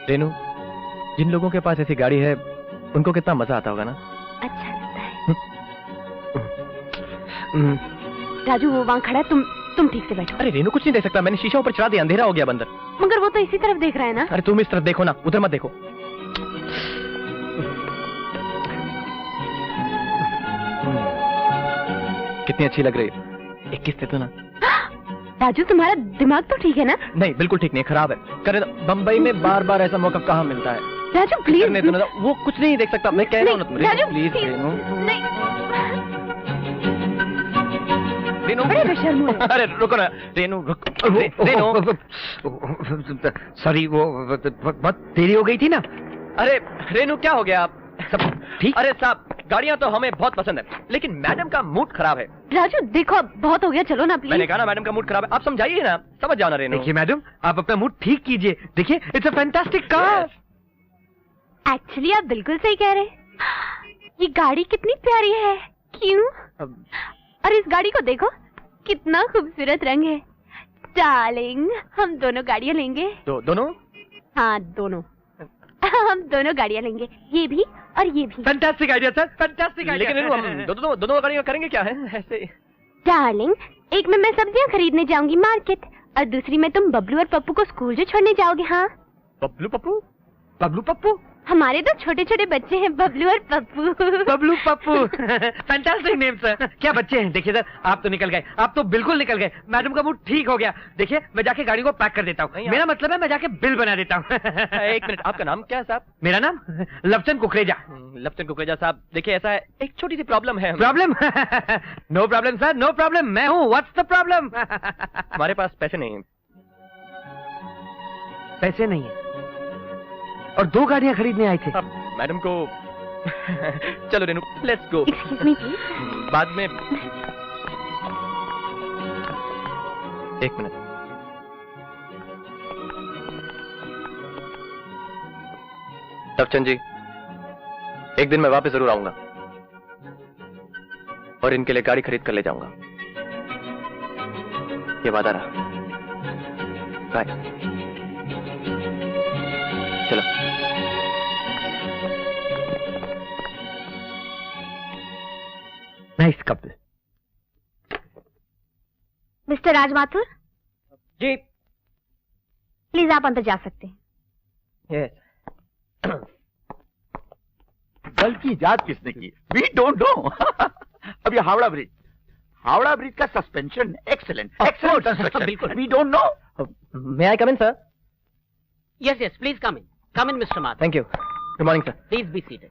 रेनू, जिन लोगों के पास ऐसी गाड़ी है उनको कितना मजा आता होगा ना। अच्छा लगता है। राजू वो वहाँ खड़ा है, तुम ठीक से बैठो। अरे रेनू कुछ नहीं देख सकता, मैंने शीशा ऊपर चढ़ा दिया, अंधेरा हो गया बंदर। मगर वो तो इसी तरफ देख रहा है ना। अरे तुम इस तरफ देखो ना, उधर मत देखो। कितनी अच्छी लग रही है, एक किस दे दो ना। राजू तुम्हारा दिमाग तो ठीक है ना? नहीं बिल्कुल ठीक नहीं, खराब है। करे बम्बई में बार बार ऐसा मौका कहाँ मिलता है। राजू प्लीज। करने दो ना, वो कुछ नहीं देख सकता, मैं कह रहा हूँ ना तुम्हें। राजू प्लीज रेनू। नहीं। रेनू बड़े बेशर्म हो। अरे रुको ना रेनू, रुक। रेनू सॉरी, वो बहुत देरी हो गई थी ना। अरे रेनू क्या हो गया आप? सब ठीक? अरे साहब, गाड़ियां तो हमें बहुत पसंद है, लेकिन मैडम का मूड खराब है। राजू देखो बहुत हो गया, चलो ना प्लीज। मैंने कहा ना मैडम का मूड खराब है, आप समझाइए ना, समझ जाओ ना रेनू। देखिए मैडम, आप अपना मूड ठीक कीजिए। देखिए it's a fantastic car. Actually आप बिल्कुल सही कह रहे हैं। ये गाड़ी कितनी प्यारी है, क्यों? और इस गाड़ी को देखो, कितना खूबसूरत रंग है। डार्लिंग, हम दोनों गाड़ियाँ लेंगे। दोनों? हाँ दोनों। हम दोनों गाड़ियाँ लेंगे, ये भी और ये भी। Fantastic idea sir, fantastic idea. लेकिन रेनू हम दोनों गाड़ियां करेंगे क्या है ऐसे? डार्लिंग, एक में मैं सब्जियाँ खरीदने जाऊंगी मार्केट, और दूसरी में तुम बबलू और पप्पू को स्कूल जो छोड़ने जाओगे। हाँ बबलू पप्पू? बबलू पप्पू? हमारे तो छोटे छोटे बच्चे हैं, बबलू और Pappu. Bablu Pappu, fantastic name sir. क्या बच्चे हैं। देखिए सर, आप तो निकल गए, आप तो बिल्कुल निकल गए। मैडम का मूड ठीक हो गया। देखिए मैं जाके गाड़ी को पैक कर देता हूँ। मेरा मतलब है मैं जाके बिल बना देता हूँ। एक मिनट, आपका नाम क्या है साहब? मेरा नाम लवचंद कुकरेजा। लवचंद कुकरेजा साहब, देखिए ऐसा है, एक छोटी सी प्रॉब्लम है। Problem? No problem sir, no problem. मैं हूँ, व्हाट्स द प्रॉब्लम? हमारे पास पैसे नहीं है। पैसे नहीं है और 2 गाड़ियाँ खरीदने आए थे। अब मैडम को चलो Renu, let's go. Excuse me please. बाद में एक मिनट। लवचंद जी, एक दिन मैं वापस जरूर आऊंगा और इनके लिए गाड़ी खरीद कर ले जाऊंगा, ये वादा रहा। बाय। चलो। Nice couple. Mister Raj Mathur, ji. Please आप अंदर जा सकते हैं। यस। कल की इजाद किसने की? We don't know. अब ये हावड़ा ब्रिज का suspension excellent, excellent construction. We don't know. May I come in sir? Yes, yes, please come in. Come in, Mr. Mathur. Thank you. Good morning sir. Please be seated.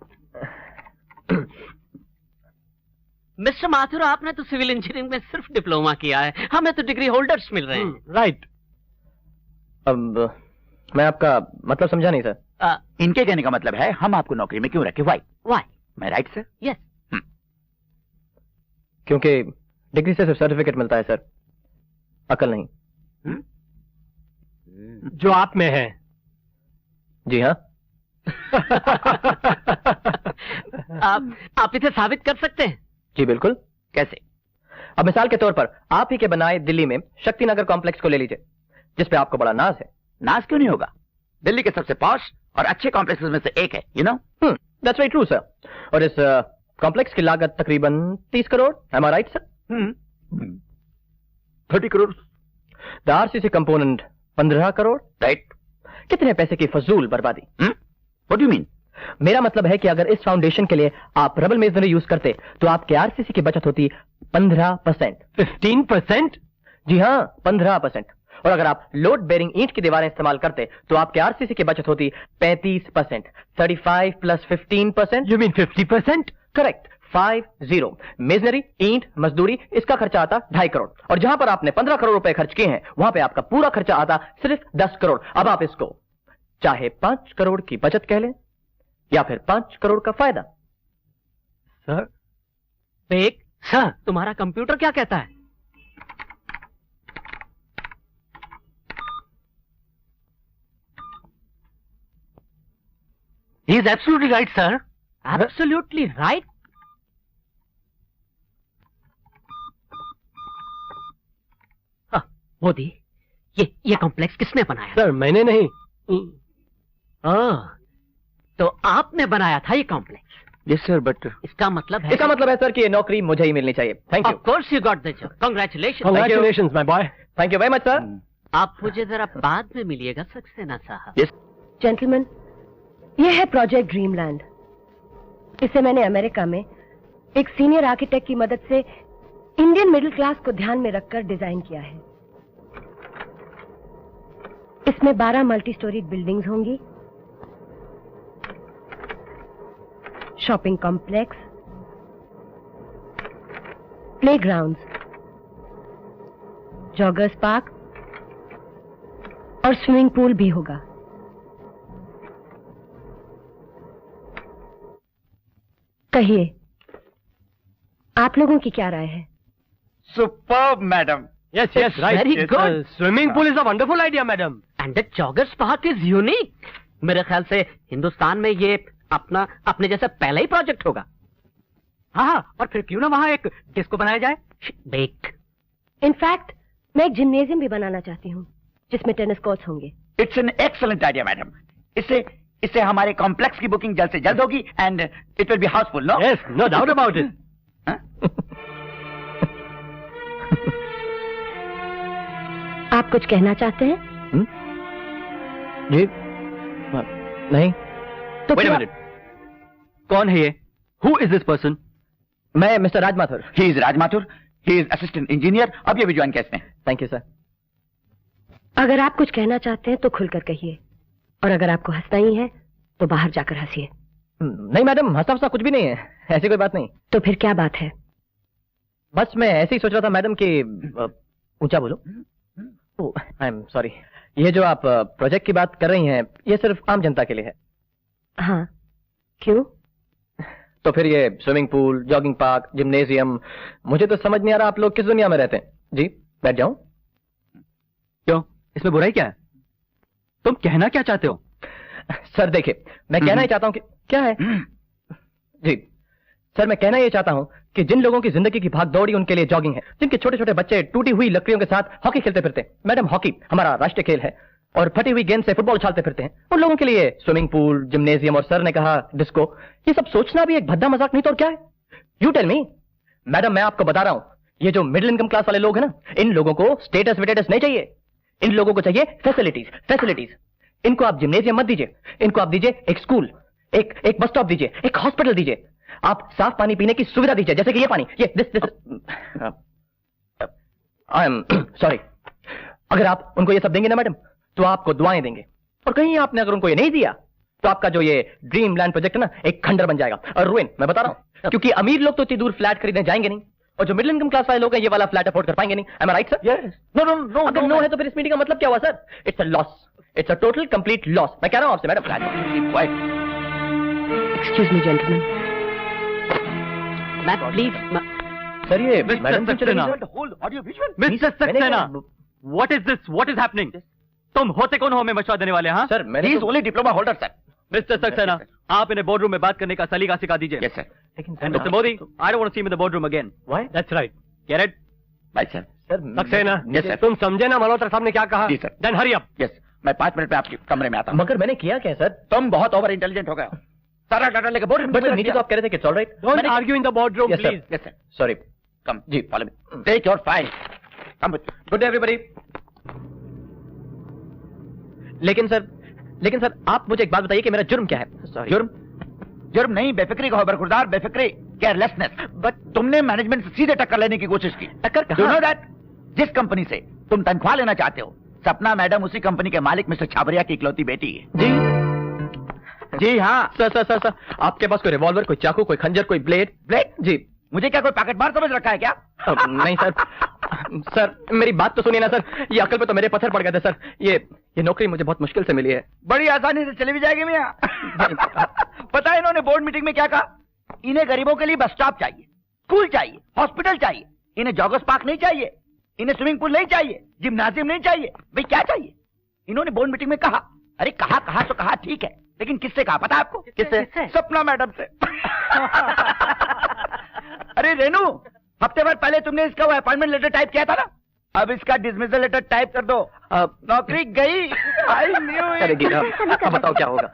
Mister Mathur, आपने तो civil engineering में सिर्फ diploma किया है, हमें तो degree holders मिल रहे हैं। राइट। अब मैं आपका मतलब समझा नहीं सर। इनके कहने का मतलब है हम आपको नौकरी में क्यों रखे? वाई? Why? मैं राइट सर? Yes. क्योंकि डिग्री से सिर्फ सर्टिफिकेट मिलता है सर, अकल नहीं। जो आप में है। जी हाँ। आप इसे साबित कर सकते हैं? जी बिल्कुल। कैसे? अब मिसाल के तौर पर आप ही के बनाए दिल्ली में शक्ति नगर कॉम्प्लेक्स को ले लीजिए, जिस पे आपको बड़ा नाज है। नाज क्यों नहीं होगा? दिल्ली के सबसे पॉश और अच्छे कॉम्प्लेक्सेस में से एक है, you know. That's very true sir. और इस कॉम्प्लेक्स की लागत तकरीबन 30 crore. Am I right sir? 30 crore. The RCC component 15 crore. Right. कितने पैसे की फजूल बर्बादी। What do you mean? मेरा मतलब है कि अगर इस फाउंडेशन के लिए आप रबल मेसनरी यूज करते तो आपके आरसीसी की बचत होती 15%। 15%? जी हाँ, 15%। और अगर आप लोड बेरिंग ईंट की दीवारें इस्तेमाल करते तो आपके आरसीसी की बचत होती 35%। 35 plus 15%। You mean 50%? Correct, 50। Masonry, ईंट, मजदूरी, इसका खर्चा आता 2.5 करोड़। और जहां पर आपने 15 करोड़ रुपए खर्च किए हैं वहां पे आपका पूरा खर्चा आता सिर्फ 10 करोड़। अब आप इसको चाहे 5 करोड़ की बचत कह लें या फिर 5 करोड़ का फायदा। सर? एक सर, तुम्हारा कंप्यूटर क्या कहता है? He is absolutely right, sir. Absolutely right. Modi, ये कॉम्प्लेक्स किसने बनाया? सर मैंने नहीं। तो आपने बनाया था ये कॉम्प्लेक्स? यस सर, बट इसका मतलब है सर कि ये नौकरी मुझे ही मिलनी चाहिए। Thank you. Of course you got the job. Congratulation. Congratulations, my boy. Thank you very much, sir. आप मुझे जरा बाद में मिलिएगा सक्सेना साहब। यस जेंटलमैन, ये है प्रोजेक्ट ड्रीमलैंड। इसे मैंने अमेरिका में एक सीनियर आर्किटेक्ट की मदद से इंडियन मिडिल क्लास को ध्यान में रखकर डिजाइन किया है। इसमें 12 मल्टी स्टोरी बिल्डिंग्स होंगी, shopping complex, playgrounds, joggers park और स्विमिंग पूल भी होगा। कहिए, आप लोगों की क्या राय है? Superb madam. Yes, right. Very good. Swimming pool is a wonderful idea, madam. And the joggers park is unique. मेरे ख्याल से हिंदुस्तान में ये अपने जैसा पहला ही प्रोजेक्ट होगा। हाँ, और फिर क्यों ना वहाँ एक डिस्को बनाया जाए? बेक। इनफैक्ट मैं एक जिम्नेजियम भी बनाना चाहती हूँ जिसमें टेनिस कोर्ट्स होंगे। It's an excellent idea madam. इससे हमारे कॉम्प्लेक्स की बुकिंग जल्द से जल्द होगी and it will be house full. No Yes, no doubt about it. आप कुछ कहना चाहते हैं? जी नहीं। तो Wait a क्या- minute. कौन है ये? Who is this person? मैं mister Raj Mathur. He is Raj Mathur, he is assistant engineer. अब ये भी ज्वाइन किया इसने। Thank you sir. अगर आप कुछ कहना चाहते हैं तो खुलकर कहिए, और अगर आपको हंसना ही है तो बाहर जाकर हंसिए। नहीं मैडम, हंसा हंसा कुछ भी नहीं है, ऐसी कोई बात नहीं। तो फिर क्या बात है? बस मैं ऐसे ही सोच रहा था मैडम कि ऊंचा बोलो। I am sorry. ये जो आप प्रोजेक्ट की बात कर रही हैं, ये सिर्फ आम जनता के लिए है। हाँ, क्यों? तो फिर ये swimming pool, jogging park, gymnasium, मुझे तो समझ नहीं आ रहा आप लोग किस दुनिया में रहते हैं। जी बैठ जाऊं? क्यों? इसमें बुराई क्या है? तुम कहना क्या चाहते हो? सर देखिए, मैं कहना ही चाहता हूं कि क्या है। जी सर, मैं कहना ये चाहता हूं कि जिन लोगों की जिंदगी की भाग दौड़ी उनके लिए जॉगिंग है। जिनके छोटे छोटे बच्चे टूटी हुई लकड़ियों के साथ हॉकी खेलते फिरते हैं, मैडम हॉकी हमारा राष्ट्रीय खेल है, और फटी हुई गेंद से फुटबॉल उछालते फिरते हैं, उन लोगों के लिए स्विमिंग पूल, जिम्नेजियम और सर ने कहा डिस्को, ये सब सोचना भी एक भद्दा मजाक नहीं तो और क्या है? You tell me. मैडम मैं आपको बता रहा हूं, ये जो मिडिल इनकम क्लास वाले लोग हैं ना, इन लोगों को स्टेटस वेटेटस नहीं चाहिए। इन लोगों को चाहिए फैसिलिटीज। इनको आप जिम्नेजियम मत दीजिए, इनको आप दीजिए एक स्कूल, एक बस स्टॉप दीजिए, एक हॉस्पिटल दीजिए, आप साफ पानी पीने की सुविधा दीजिए, जैसे कि ये पानी, ये दिस आई एम सॉरी। अगर आप उनको ये सब देंगे ना मैडम, तो आपको दुआएं देंगे, और कहीं आपने अगर उनको ये नहीं दिया तो आपका जो ये ड्रीम लैंड प्रोजेक्ट है ना, एक खंडर बन जाएगा और रुइन। मैं बता रहा हूं, क्योंकि अमीर लोग तो इतनी दूर फ्लैट खरीदने जाएंगे नहीं, और जो मिडिल इनकम क्लास वाले लोग हैं ये वाला फ्लैट अफोर्ड कर पाएंगे नहीं। M I right sir? Yes. No अगर नो है तो फिर इस मीटिंग का मतलब क्या हुआ sir? It's a loss, it's a total complete loss. मैं कह रहा हूं आपसे मैडम। Excuse me gentleman. मैं प्लीज सर ये madam Saxena, mister Saxena, what is this? What is happening? तुम होते कौन हो हमें मशवरा देने वाले? हाँ सर, मैंने तो- only diploma holder sir. Mister Saxena, आप इन्हें बोर्ड रूम में बात करने का सलीका सिखा दीजिए। Yes sir. लेकिन And Mr. Modi, I don't want to see him in the boardroom again. Why? That's right. Get it? Bye sir. Sir Saxena, Yes, sir. तुम समझे ना मल्होत्रा साहब ने क्या कहा? जी, sir. Then hurry up. Yes, मैं 5 मिनट में आपके कमरे में आता हूँ। मगर मैंने किया क्या सर? तुम बहुत ओवर इंटेलिजेंट हो गए हो। सारा डाटा लेके बोर्ड बट सर नीचे तो आप कह रहे थे कि it's alright. Don't argue in the boardroom, Yes, sir. please. Yes sir. Sorry. Come जी, follow me. Take your file. Come with. Good day everybody. लेकिन सर आप मुझे एक बात बताइए कि मेरा जुर्म क्या है? सॉरी। जुर्म नहीं, बेफिक्री का बरखुरदार, बेफिक्री, केयरलेसनेस। बट तुमने मैनेजमेंट से सीधे टक्कर लेने की कोशिश की। टक्कर You कहाँ? know that? जिस कंपनी से तुम तनख्वाह लेना चाहते हो, सपना मैडम उसी कंपनी के मालिक मिस्टर छाबरिया की इकलौती बेटी है। जी हाँ। सर आपके पास कोई रिवॉल्वर, कोई चाकू, कोई खंजर, कोई ब्लेड? जी। मुझे क्या कोई पैकेट मार समझ रखा है क्या? नहीं सर मेरी बात तो सुनिए ना सर, ये अकल पे तो मेरे पत्थर पड़ गए थे सर। ये नौकरी मुझे बहुत मुश्किल से मिली है। बड़ी आसानी से चली भी जाएगी मियां। पता है इन्होंने बोर्ड मीटिंग में क्या कहा? इन्हें गरीबों के लिए बस स्टॉप चाहिए, स्कूल चाहिए, हॉस्पिटल चाहिए, इन्हें जॉगर्स पार्क नहीं चाहिए, इन्हें स्विमिंग पूल नहीं चाहिए, जिम्नाजियम नहीं चाहिए। भाई क्या चाहिए? इन्होंने बोर्ड मीटिंग में कहा। अरे कहा तो कहा ठीक है, लेकिन किससे कहा पता है आपको? किससे? सपना मैडम से। अरे रेनू, हफ्ते भर पहले तुमने इसका वो अपॉइंटमेंट लेटर टाइप किया था ना, अब इसका डिसमिसल लेटर टाइप कर दो। नौकरी गई। I knew it. अरे गीता, अब बताओ क्या होगा?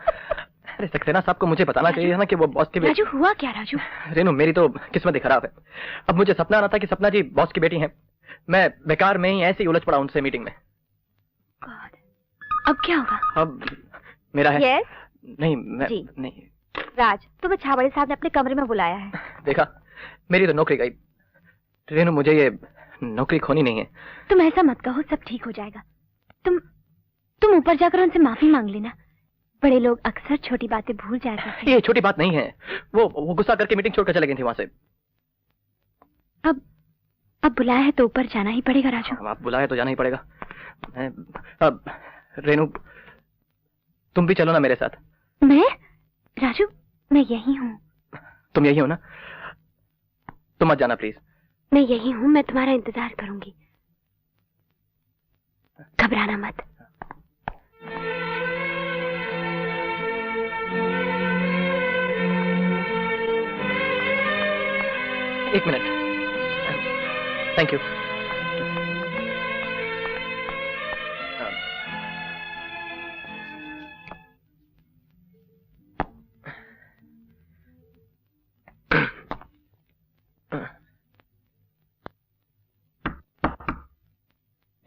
अरे सक्सेना साहब को मुझे बताना चाहिए ना कि वो बॉस की बेटी। राजू हुआ क्या राजू? रेनू मेरी तो किस्मत ही खराब है। अब मुझे सपना आना था कि सपना जी बॉस की बेटी हैं। मैं बेकार में ही ऐसे ही उलझ पड़ा उनसे मीटिंग में। God. अब क्या होगा? अब मेरा है। Yes? नहीं मैं जी। नहीं। राज, तुम्हें छाबड़े साहब ने अपने कमरे में बुलाया है। देखा, मेरी तो नौकरी गई। रेनू मुझे ये नौकरी खोनी नहीं है। तुम ऐसा मत कहो, सब ठीक हो जाएगा। तुम ऊपर जाकर उनसे माफी मांग लेना। बड़े लोग अक्सर छोटी बातें भूल जाया करते हैं। ये छोटी बात नहीं है। वो गुस्सा करके मीटिंग छोड़कर चले गई थी वहां से। अब बुलाया है तो ऊपर जाना ही पड़ेगा राजू। अब आप बुलाए तो जाना ही पड़ेगा। अब रेनू तुम भी चलो ना मेरे साथ। मैं? राजू, मैं यही हूँ। तुम यही हो ना? तुम मत जाना प्लीज। मैं यही हूँ, मैं तुम्हारा इंतजार करूंगी। घबराना मत। एक minute. Thank you.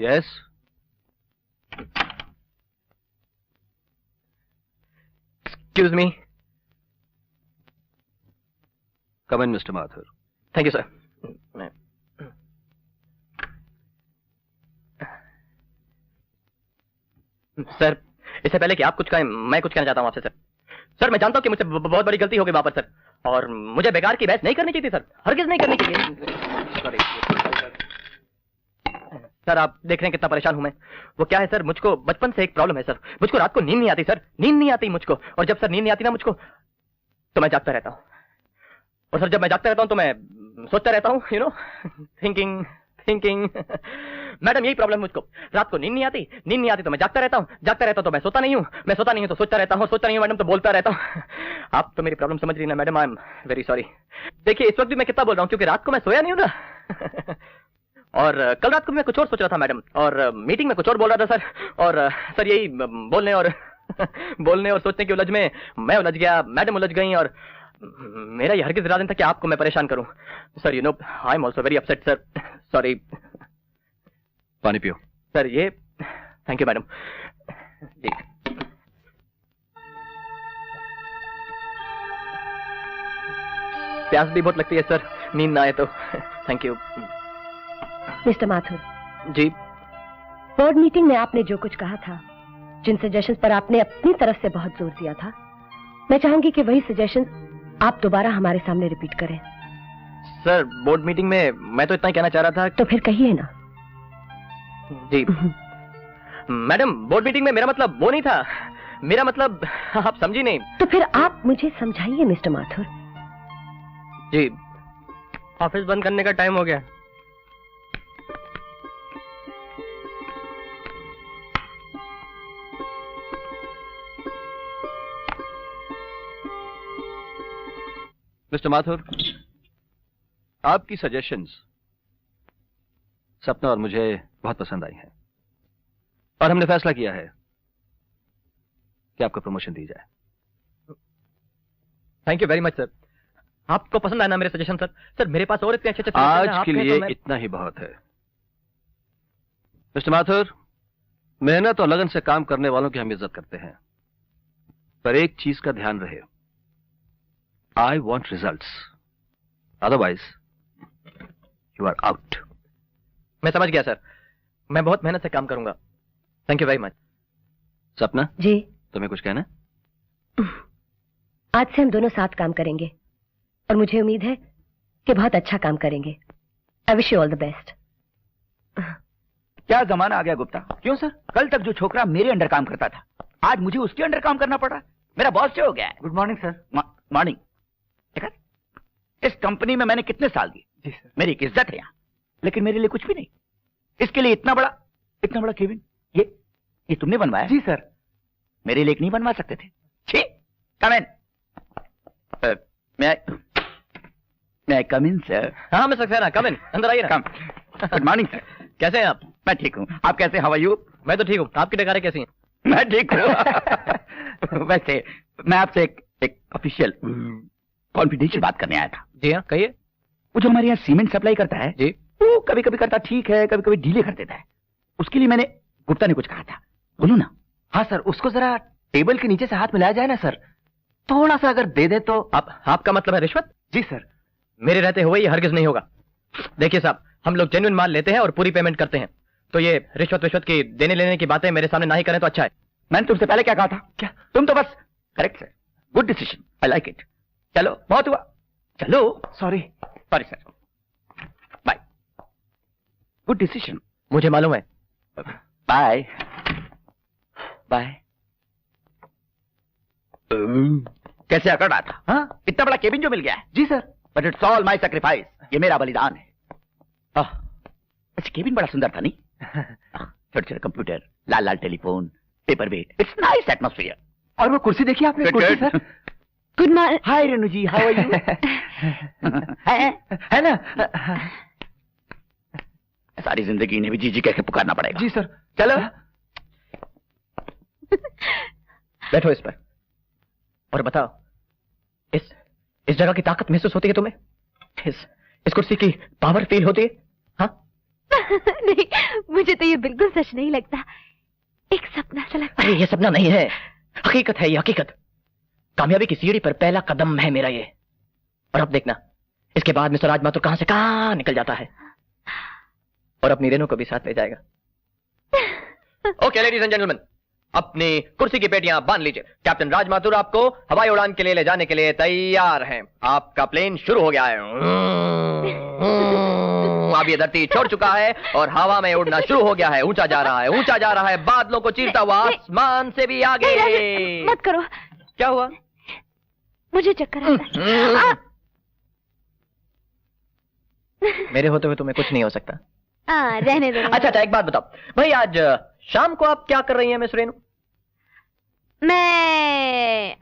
Yes. Excuse me. Come in, Mr. Mathur. Thank you, sir. Sir, इससे पहले कि आप कुछ कहें, मैं कुछ कहना चाहता हूं आपसे सर। सर, मैं जानता हूं कि मुझसे बहुत बड़ी गलती हो गई वहां पर सर, और मुझे बेकार की बहस नहीं करनी चाहिए थी सर, हरगिज नहीं करनी चाहिए। सॉरी सर, आप देख रहे हैं कितना परेशान हूं मैं। वो क्या है सर, मुझको बचपन से एक प्रॉब्लम है सर, मुझको रात को नींद नहीं आती सर, नींद नहीं आती मुझको, और जब सर नींद नहीं आती ना मुझको, तो मैं जागता रहता हूं। और सर जब मैं जागता रहता हूं तो मैं सोचता रहता हूं, यू नो, थिंकिंग। मैडम यही प्रॉब्लम है मुझको, रात को नींद नहीं आती तो मैं जागता रहता हूं तो मैं सोता नहीं हूं तो सोचता नहीं हूं मैडम तो बोलता रहता हूं। आप तो मेरी प्रॉब्लम समझ रही ना madam, I am very sorry. देखिए इस वक्त भी मैं कितना बोल रहा हूं क्योंकि रात को मैं सोया नहीं हूं ना। और कल रात को मैं कुछ और सोच रहा था मैडम, और मीटिंग में कुछ और बोल रहा था सर, और सर यही बोलने और सोचने की उलझ में मैं उलझ गया, मैडम उलझ गई, और मेरा ये हरगिज़ इरादा नहीं था कि आपको मैं परेशान करूं sir. You know I am also very upset sir, sorry. पानी पियो सर। ये थैंक यू मैडम जी। प्यास भी बहुत लगती है सर, नींद ना आए तो। Thank you. Mister Mathur ji. Board meeting में आपने जो कुछ कहा था, जिन सजेशंस पर आपने अपनी तरफ से बहुत जोर दिया था, मैं चाहूंगी कि वही सजेशंस आप दोबारा हमारे सामने रिपीट करें। सर बोर्ड मीटिंग में मैं तो इतना ही कहना चाह रहा था। तो फिर कहिए ना। जी मैडम, बोर्ड मीटिंग में मेरा मतलब वो नहीं था, मेरा मतलब आप समझी नहीं। तो फिर आप मुझे समझाइए मिस्टर माथुर। जी। ऑफिस बंद करने का टाइम हो गया। मिस्टर माथुर, आपकी सजेशंस सपना और मुझे बहुत पसंद आई हैं, और हमने फैसला किया है कि आपको प्रमोशन दी जाए। Thank you very much sir. आपको पसंद आया ना मेरे सजेशन सर? सर मेरे पास और इतने अच्छे आज के लिए इतना ही बहुत है। मिस्टर माथुर, मेहनत और लगन से काम करने वालों की हम इज्जत करते हैं, पर एक चीज का ध्यान रहे, I want results. Otherwise, you are out. मैं समझ गया सर, मैं बहुत मेहनत से काम करूंगा। Thank you very much. सपना जी। तुम्हें कुछ कहना? आज से हम दोनों साथ काम करेंगे, और मुझे उम्मीद है कि बहुत अच्छा काम करेंगे। I wish you all the best. क्या जमाना आ गया गुप्ता। क्यों सर? कल तक जो छोकरा मेरे अंडर काम करता था, आज मुझे उसके अंडर काम करना पड़ रहा है। मेरा बॉस से हो गया है। Good morning sir. मॉर्निंग। इस कंपनी में मैंने कितने साल दिए? जी सर। मेरी एक इज्जत है यहाँ, लेकिन मेरे लिए कुछ भी नहीं। इसके लिए इतना बड़ा केबिन ये तुमने बनवाया? जी सर। मेरे लिए नहीं बनवा सकते थे? छी। कम इन। मैं कम इन सर? हाँ मैं सक्सेना, कम इन, अंदर आइए ना। कम। Good morning sir. कैसे हैं आप? मैं ठीक हूँ, आप कैसे? How are you? मैं तो ठीक हूँ। आपकी डकारें कैसी हैं? मैं ठीक हूँ। वैसे मैं आपसे एक ऑफिशियल कॉन्फिडेंशियल बात करने आया था। जी हाँ, कहिए। वो जो हमारे यहाँ सीमेंट सप्लाई करता है जी, वो कभी कभी करता ठीक है, कभी कभी ढीले कर देता है। उसके लिए मैंने गुप्ता ने कुछ कहा था, बोलूं ना? हाँ सर, उसको जरा टेबल के नीचे से हाथ मिलाया जाए ना सर, थोड़ा सा अगर दे दे तो। आपका मतलब है रिश्वत? जी सर। मेरे रहते हुए ये हरगिज नहीं होगा। देखिए साहब, हम लोग जेन्युइन माल लेते हैं और पूरी पेमेंट करते हैं, तो ये रिश्वत की देने लेने की बातें मेरे सामने ना ही करें तो अच्छा है। मैंने तुमसे पहले क्या कहा था? क्या तुम तो बस correct sir, good decision, I like it. चलो बहुत हुआ, चलो। Sorry sorry sir, bye. Good decision. मुझे मालूम है। Bye bye. कैसे अकड़ रहा था? हाँ, इतना बड़ा केबिन जो मिल गया है। जी sir. But it's all my sacrifice, ये मेरा बलिदान है। अच्छा, केबिन बड़ा सुंदर था नहीं? छोटे छोटे कंप्यूटर, लाल लाल telephone, paperweight, it's nice atmosphere. और वो कुर्सी देखिए आपने? कुर्सी sir. Good morning. Hi Renu ji, how are you? है ना? सारी जिंदगी इन्हें भी जी कह के पुकारना पड़ेगा। जी सर। चलो बैठो इस पर और बताओ, इस जगह की ताकत महसूस होती है तुम्हें? इस कुर्सी की पावर फील होती है? हाँ? नहीं, मुझे तो ये बिल्कुल सच नहीं लगता, एक सपना सा लगता अरे ये सपना नहीं है, हकीकत है ये, हकीकत। कामयाबी की सीढ़ी पर पहला कदम है मेरा ये। और अब देखना, इसके बाद मिस्टर राज माथुर कहां से कहां निकल जाता है और अपनी रेनू को भी साथ ले जाएगा। ओके लेडीज एंड जेंटलमैन, अपनी कुर्सी की पेटियां बांध लीजिए। कैप्टन राज माथुर आपको हवाई उड़ान के लिए ले जाने के लिए तैयार हैं। आपका प्लेन शुरू हो गया है। अब ये धरती छोड़ चुका है और हवा में उड़ना शुरू हो गया है। ऊंचा जा रहा है, ऊंचा जा रहा है, बादलों को चीरता हुआ आसमान से भी आगे। मत करो। क्या हुआ? मुझे चक्कर आता है। मेरे होते हुए तुम्हें कुछ नहीं हो सकता। रहने दो। अच्छा, एक बात बताओ भाई, आज शाम को आप क्या कर रही हैं मिस रेनू? मैं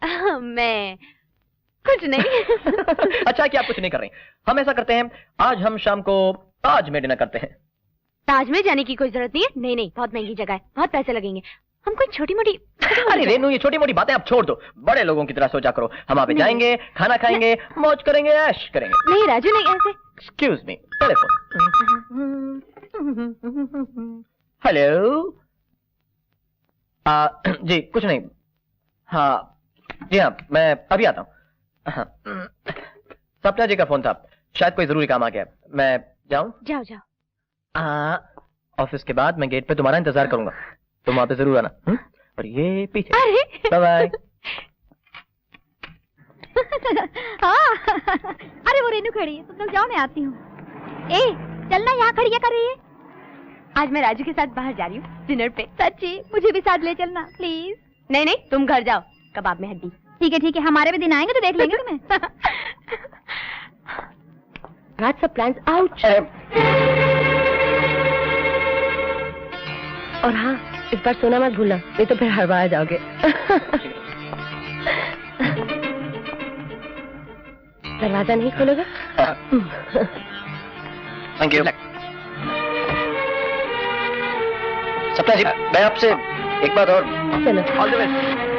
कुछ नहीं। अच्छा कि आप कुछ नहीं कर रही। हम ऐसा करते हैं, आज हम शाम को ताज में डिनर करते हैं। ताज में जाने की कोई जरूरत नहीं है। नहीं, बहुत महंगी जगह है, बहुत पैसे लगेंगे। हम कोई छोटी मोटी। अरे रेनू, ये छोटी मोटी बातें आप छोड़ दो, बड़े लोगों की तरह सोचा करो। हम वहां पे जाएंगे, खाना खाएंगे, मौज करेंगे, ऐश करेंगे। नहीं राजू, नहीं ऐसे। Excuse me, telephone. हेलो। जी कुछ नहीं। हाँ जी हाँ, मैं अभी आता हूँ। सपना जी का फोन था, शायद कोई जरूरी काम आ गया। मैं जाऊं? जाओ। ऑफिस के बाद मैं गेट पे तुम्हारा इंतजार करूंगा, तुम वहां पे जरूर आना। और ये पीछे। अरे बाय बाय। हाँ। अरे वो रेनू खड़ी है, तुम लोग जाओ, मैं आती हूँ। ए चलना, यहाँ खड़ी है कर रही है। आज मैं राजू के साथ बाहर जा रही हूँ डिनर पे। सच्ची? मुझे भी साथ ले चलना प्लीज। नहीं, तुम घर जाओ, कबाब में हड्डी। ठीक है, हमारे भी दिन आएंगे तो देख लेंगे तुम्हें। राज सब प्लान्स आउट। और हाँ, इस बार सोना मत भूलना, नहीं तो फिर हड़बड़ा जाओगे। दरवाजा नहीं खोलेगा? Thank you. सपना जी, मैं आपसे एक बात और। चलो। All the best.